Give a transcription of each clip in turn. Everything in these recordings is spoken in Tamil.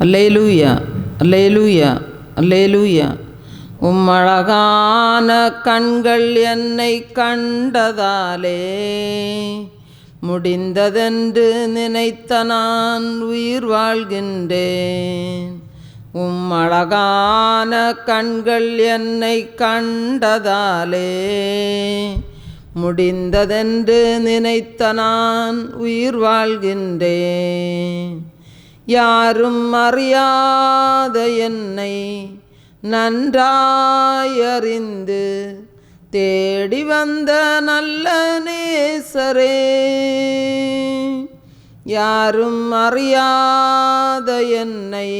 அல்லேலூயா, அல்லேலூயா, அல்லேலூயா. உம்மழகான கண்கள் என்னை கண்டதாலே முடிந்ததென்று நினைத்த நான் உயிர் வாழ்கின்றேன். உம்மழகான கண்கள் என்னை கண்டதாலே முடிந்ததென்று நினைத்த நான் உயிர் வாழ்கின்றேன். யாரும் அறியாத என்னை நன்றாயறிந்து தேடி வந்த நல்ல நேசரே, யாரும் அறியாத என்னை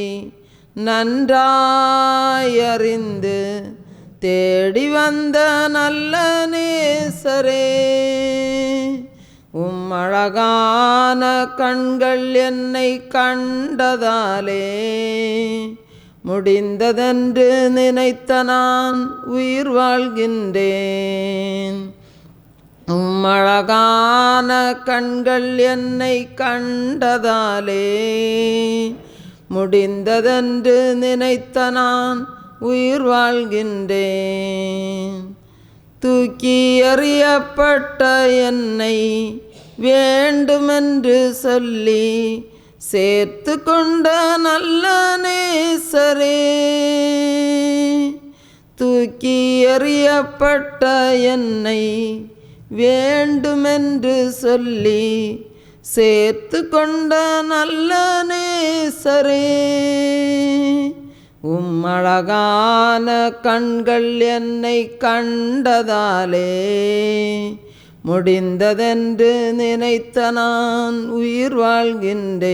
நன்றாயறிந்து தேடி வந்த நல்ல நேசரே, உம்மழகான கண்கள் என்னை கண்டதாலே முடிந்ததென்று நினைத்த நான் உயிர் வாழ்கின்றேன். உம்மழகான கண்கள் என்னை கண்டதாலே முடிந்ததென்று நினைத்த நான் உயிர் வாழ்கின்றேன். தூக்கி எறியப்பட்ட என்னை வேண்டுமென்று சொல்லி சேர்த்து கொண்ட நல்ல நேசரே, தூக்கி எறியப்பட்ட என்னை வேண்டுமென்று சொல்லி சேர்த்து கொண்ட நல்ல நேசரே, உம்மழகான கண்கள் என்னை கண்டதாலே முடிந்ததென்று நினைத்த நான் உயிர் வாழ்கின்றேன்.